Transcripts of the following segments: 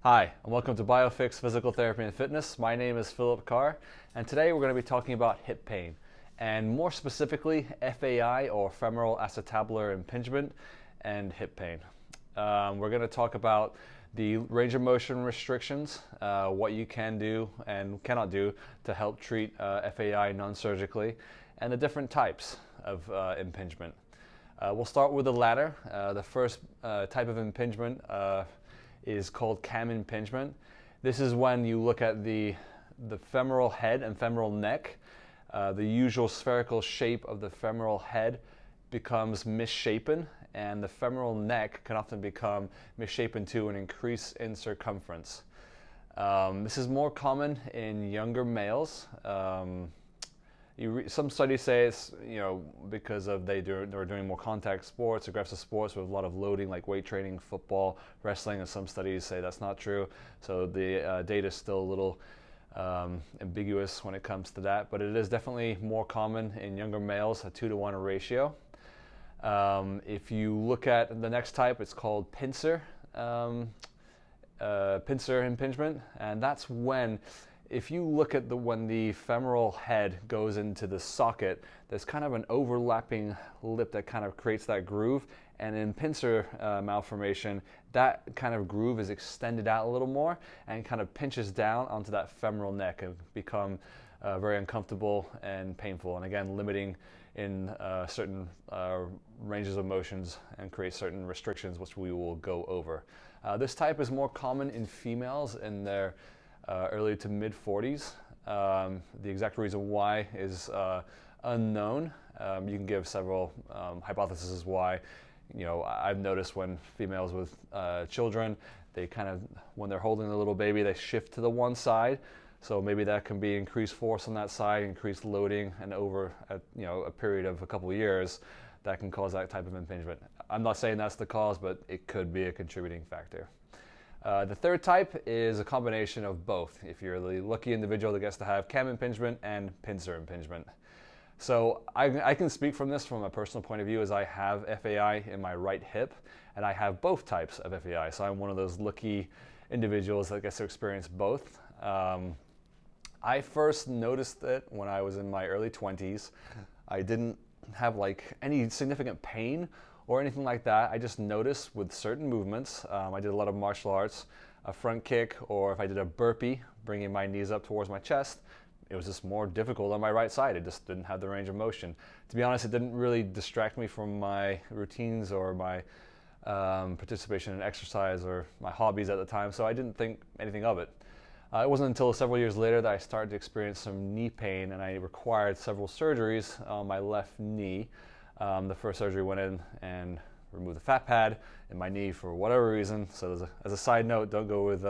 Hi, and welcome to BioFix Physical Therapy and Fitness. My name is Phillip Carr, and today we're going to be talking about hip pain, and more specifically FAI, or femoral acetabular impingement, and hip pain. We're going to talk about the range of motion restrictions, what you can do and cannot do to help treat FAI non-surgically, and the different types of impingement. We'll start with the latter. The first type of impingement is called cam impingement. This is when you look at the femoral head and femoral neck. The usual spherical shape of the femoral head becomes misshapen, and the femoral neck can often become misshapen to an increase in circumference. This is more common in younger males. Some studies say it's because of they're doing more contact sports, aggressive sports with a lot of loading, like weight training, football, wrestling, and some studies say that's not true. So the data is still a little ambiguous when it comes to that, but it is definitely more common in younger males, a 2-to-1 ratio. If you look at the next type, it's called Pincer, Pincer impingement, and that's when, if you look at when the femoral head goes into the socket, there's kind of an overlapping lip that kind of creates that groove, and in pincer malformation, that kind of groove is extended out a little more and kind of pinches down onto that femoral neck and become very uncomfortable and painful, and again limiting in certain ranges of motions and create certain restrictions, which we will go over. This type is more common in females in their early to mid 40s. The exact reason why is unknown. You can give several hypotheses why. I've noticed when females with children, they kind of, when they're holding the little baby, they shift to the one side. So maybe that can be increased force on that side, increased loading, and over a period of a couple of years, that can cause that type of impingement. I'm not saying that's the cause, but it could be a contributing factor. The third type is a combination of both, if you're the lucky individual that gets to have cam impingement and pincer impingement. So I can speak from this from a personal point of view, as I have FAI in my right hip, and I have both types of FAI, so I'm one of those lucky individuals that gets to experience both. I first noticed it when I was in my early 20s. I didn't have any significant pain or anything like that. I just noticed with certain movements, I did a lot of martial arts, a front kick, or if I did a burpee, bringing my knees up towards my chest, it was just more difficult on my right side. It just didn't have the range of motion. To be honest, it didn't really distract me from my routines or my participation in exercise or my hobbies at the time, so I didn't think anything of it. It wasn't until several years later that I started to experience some knee pain, and I required several surgeries on my left knee. The first surgery went in and removed the fat pad in my knee for whatever reason. So as a side note, don't go with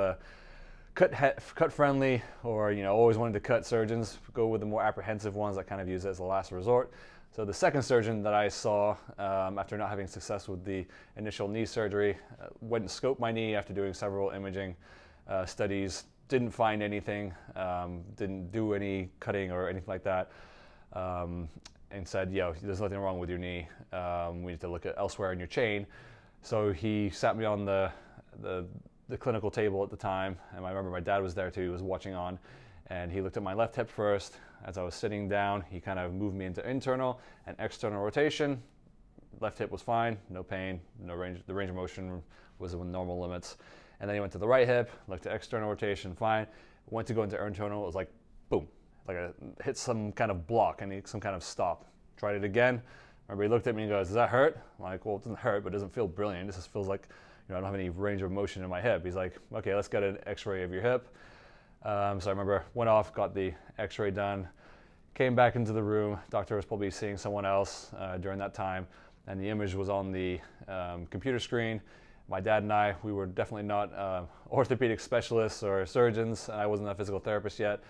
cut friendly or always wanted to cut surgeons. Go with the more apprehensive ones that kind of use it as a last resort. So the second surgeon that I saw, after not having success with the initial knee surgery, went and scoped my knee after doing several imaging studies. Didn't find anything, didn't do any cutting or anything like that, and said, there's nothing wrong with your knee. We need to look at elsewhere in your chain. So he sat me on the clinical table at the time, and I remember my dad was there too. He was watching on, and he looked at my left hip first. As I was sitting down, he kind of moved me into internal and external rotation. Left hip was fine, no pain, no range. The range of motion was within normal limits. And then he went to the right hip, looked at external rotation, fine. Went to go into internal, it was like, boom. Like I hit some kind of block, and some kind of stop. Tried it again. Remember, he looked at me and goes, "Does that hurt?" I'm like, "Well, it doesn't hurt, but it doesn't feel brilliant. It just feels like I don't have any range of motion in my hip." He's like, "Okay, let's get an x-ray of your hip." So I remember, went off, got the x-ray done, came back into the room. Doctor was probably seeing someone else during that time, and the image was on the computer screen. My dad and I, we were definitely not orthopedic specialists or surgeons. I wasn't a physical therapist yet.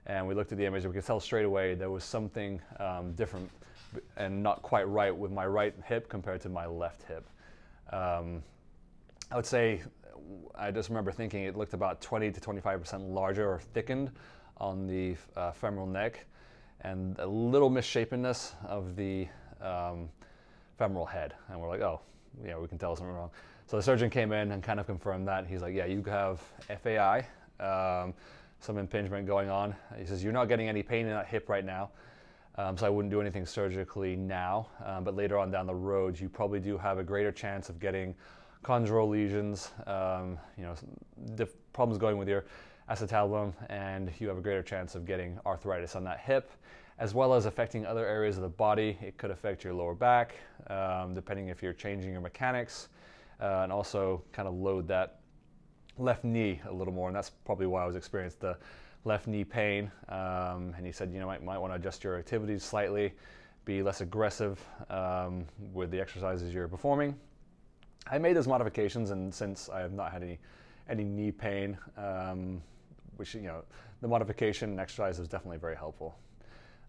And we looked at the image, and we could tell straight away there was something different and not quite right with my right hip compared to my left hip. I would say, I just remember thinking it looked about 20 to 25% larger or thickened on the femoral neck, and a little misshapenness of the femoral head. And we're like, oh, we can tell something wrong. So the surgeon came in and kind of confirmed that. He's like, yeah, you have FAI, some impingement going on. He says, you're not getting any pain in that hip right now, so I wouldn't do anything surgically now, but later on down the road, you probably do have a greater chance of getting chondral lesions, problems going with your acetabulum, and you have a greater chance of getting arthritis on that hip, as well as affecting other areas of the body. It could affect your lower back, depending if you're changing your mechanics, and also kind of load that left knee a little more, and that's probably why I was experiencing the left knee pain. And he said, you might want to adjust your activities slightly, be less aggressive with the exercises you're performing. I made those modifications, and since I have not had any knee pain, which, the modification and exercise is definitely very helpful.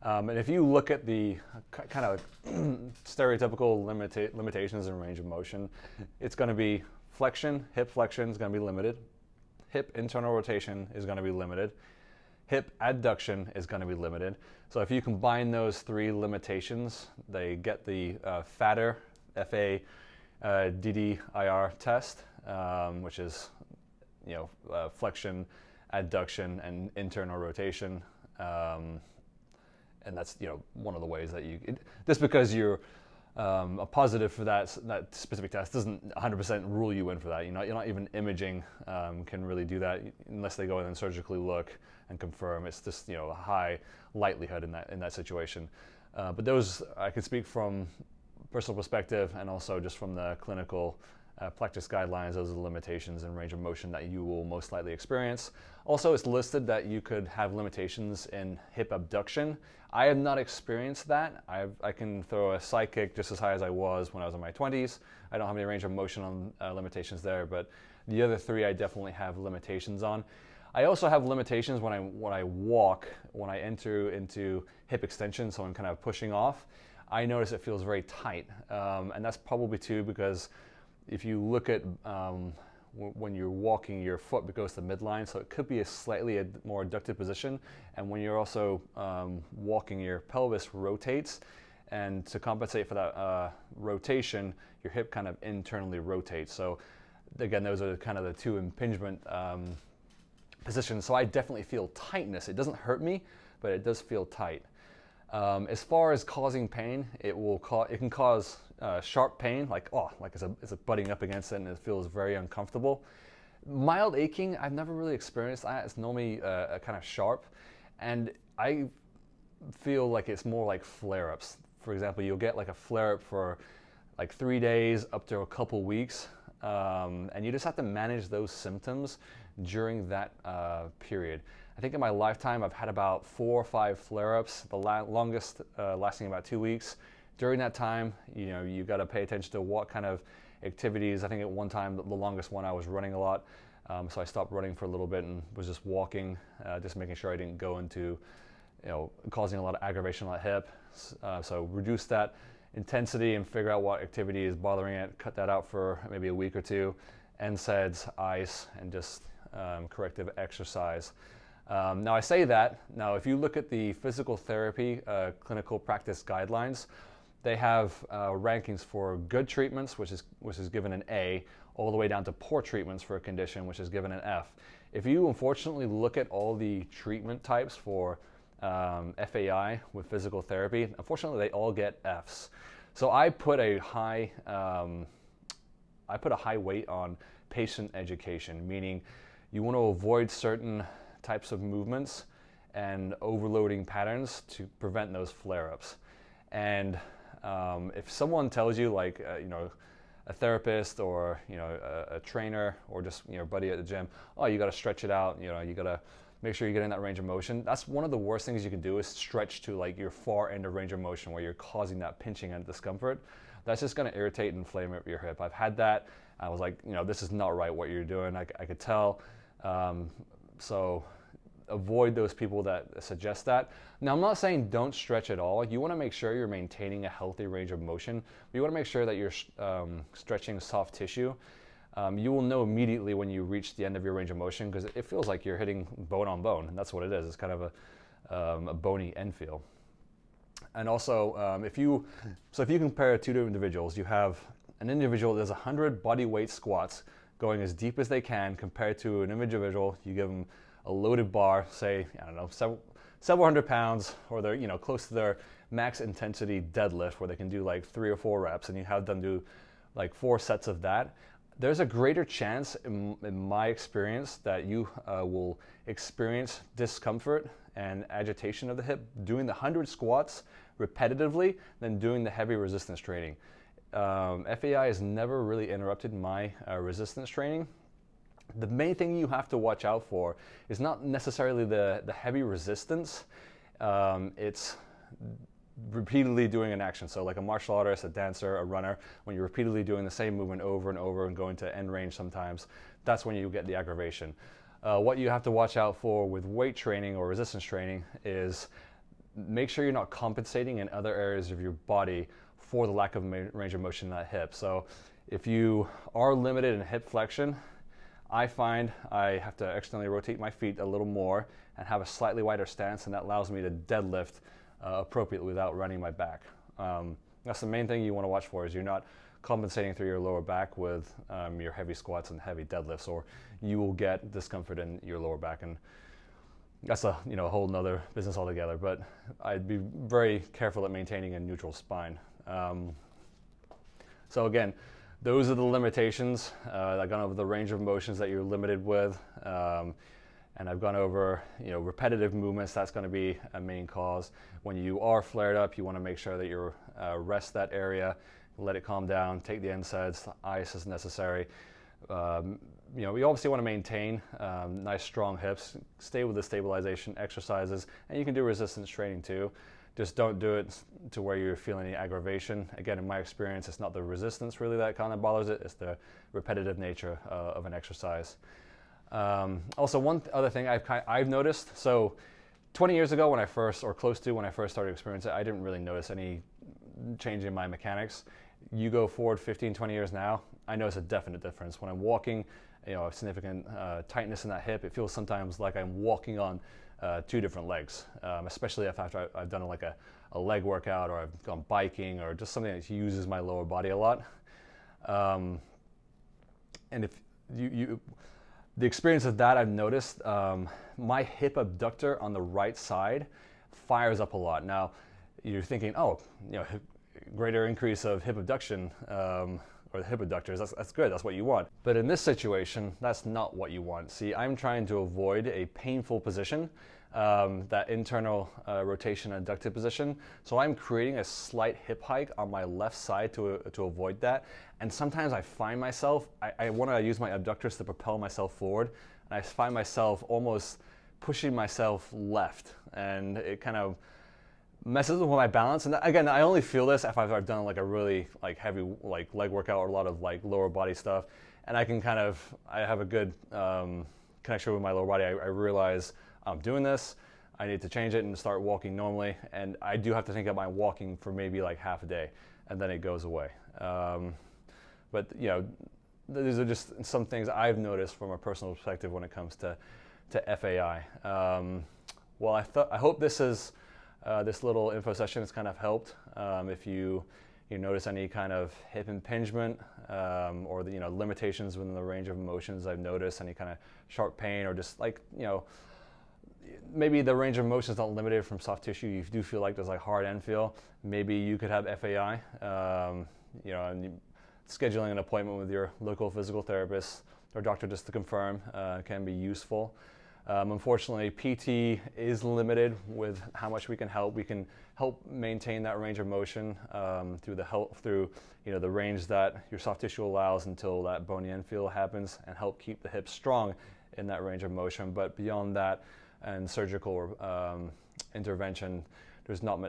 And if you look at the kind of stereotypical limitations in range of motion, it's going to be flexion, hip flexion is going to be limited, hip internal rotation is going to be limited, hip adduction is going to be limited. So if you combine those three limitations, they get the fatter DDIR test, which is flexion, adduction, and internal rotation, and that's one of the ways that just because you're a positive for that specific test doesn't 100% rule you in for that. You're not even imaging can really do that unless they go in and surgically look and confirm. It's just a high likelihood in that situation. But those I can speak from personal perspective, and also just from the clinical practice guidelines. Those are the limitations in range of motion that you will most likely experience. Also, it's listed that you could have limitations in hip abduction. I have not experienced that. I can throw a side kick just as high as I was when I was in my 20s. I don't have any range of motion on limitations there, but the other three I definitely have limitations on. I also have limitations when I walk, when I enter into hip extension, so I'm kind of pushing off. I notice it feels very tight, and that's probably too because if you look at when you're walking, your foot goes to midline, so it could be a slightly more adducted position. And when you're also walking, your pelvis rotates, and to compensate for that rotation, your hip kind of internally rotates. So again, those are kind of the two impingement positions. So I definitely feel tightness. It doesn't hurt me, but it does feel tight. As far as causing pain, it can cause sharp pain, like it's butting up against it and it feels very uncomfortable. Mild aching, I've never really experienced that. It's normally kind of sharp, and I feel like it's more like flare-ups. For example, you'll get like a flare-up for like 3 days up to a couple weeks, and you just have to manage those symptoms during that period. I think in my lifetime I've had about 4 or 5 flare-ups, the longest lasting about 2 weeks. During that time, you got to pay attention to what kind of activities. I think at one time, the longest one, I was running a lot, so I stopped running for a little bit and was just walking, just making sure I didn't go into, causing a lot of aggravation on that hip. So reduce that intensity and figure out what activity is bothering it, cut that out for maybe a week or 2, NSAIDs, ice, and just corrective exercise. Now I say that, now if you look at the physical therapy clinical practice guidelines, they have rankings for good treatments, which is given an A, all the way down to poor treatments for a condition, which is given an F. If you unfortunately look at all the treatment types for FAI with physical therapy, unfortunately they all get Fs. So I put a high weight on patient education, meaning you want to avoid certain types of movements and overloading patterns to prevent those flare-ups. And if someone tells you, like a therapist or a trainer or just buddy at the gym, oh, you got to stretch it out, you got to make sure you're getting that range of motion. That's one of the worst things you can do, is stretch to like your far end of range of motion where you're causing that pinching and discomfort. That's just going to irritate and inflame your hip. I've had that. I was like, this is not right what you're doing. I could tell. So avoid those people that suggest that. Now, I'm not saying don't stretch at all. You want to make sure you're maintaining a healthy range of motion. You want to make sure that you're stretching soft tissue. You will know immediately when you reach the end of your range of motion, because it feels like you're hitting bone on bone, and that's what it is. It's kind of a bony end feel. And also, if you compare two individuals, you have an individual does 100 body weight squats going as deep as they can compared to an individual, you give them a loaded bar, say, I don't know, several hundred pounds, or they're, close to their max intensity deadlift where they can do like 3 or 4 reps, and you have them do like 4 sets of that. There's a greater chance, in my experience, that you will experience discomfort and agitation of the hip doing the 100 squats repetitively than doing the heavy resistance training. FAI has never really interrupted my resistance training. The main thing you have to watch out for is not necessarily the heavy resistance, it's repeatedly doing an action. So like a martial artist, a dancer, a runner, when you're repeatedly doing the same movement over and over and going to end range sometimes, that's when you get the aggravation. What you have to watch out for with weight training or resistance training is make sure you're not compensating in other areas of your body for the lack of range of motion in that hip. So if you are limited in hip flexion, I find I have to externally rotate my feet a little more and have a slightly wider stance, and that allows me to deadlift appropriately without running my back. That's the main thing you want to watch for, is you're not compensating through your lower back with your heavy squats and heavy deadlifts, or you will get discomfort in your lower back, and that's a whole nother business altogether. But I'd be very careful at maintaining a neutral spine. So again, those are the limitations. I've gone over the range of motions that you're limited with, and I've gone over repetitive movements. That's going to be a main cause. When you are flared up, you want to make sure that you rest that area, let it calm down, take the NSAIDs, ice as necessary. We obviously want to maintain nice strong hips, stay with the stabilization exercises, and you can do resistance training too. Just don't do it to where you're feeling any aggravation. Again, in my experience, it's not the resistance really that kind of bothers it, it's the repetitive nature of an exercise. Also, one other thing I've noticed, so 20 years ago when I first, or close to when I first started experiencing it, I didn't really notice any change in my mechanics. You go forward 15, 20 years now, I notice a definite difference. When I'm walking, a significant tightness in that hip, it feels sometimes like I'm walking on 2 different legs, especially after I've done like a leg workout, or I've gone biking, or just something that uses my lower body a lot. And if the experience of that, I've noticed my hip abductor on the right side fires up a lot. Now, you're thinking, oh, greater increase of hip abduction, or the hip abductors, that's good, that's what you want. But in this situation, that's not what you want. See, I'm trying to avoid a painful position, that internal rotation adducted position. So I'm creating a slight hip hike on my left side to avoid that. And sometimes I find myself, I want to use my abductors to propel myself forward, and I find myself almost pushing myself left, and it kind of messes with my balance. And again, I only feel this if I've done like a really heavy leg workout or a lot of lower body stuff, and I can I have a good connection with my lower body. I realize I'm doing this, I need to change it and start walking normally, and I do have to think about my walking for maybe like half a day, and then it goes away. But these are just some things I've noticed from a personal perspective when it comes to FAI. Well, I hope this little info session has kind of helped. If you notice any kind of hip impingement, or the limitations within the range of motions I've noticed, any kind of sharp pain, or just maybe the range of motion is not limited from soft tissue, you do feel like there's hard end feel, maybe you could have FAI. And scheduling an appointment with your local physical therapist or doctor just to confirm can be useful. Unfortunately, PT is limited with how much we can help. We can help maintain that range of motion through the range that your soft tissue allows until that bony end feel happens, and help keep the hips strong in that range of motion. But beyond that, and surgical intervention, there's not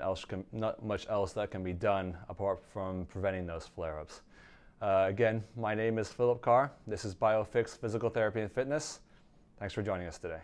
much else that can be done apart from preventing those flare-ups. Again, my name is Phillip Carr. This is BioFix Physical Therapy and Fitness. Thanks for joining us today.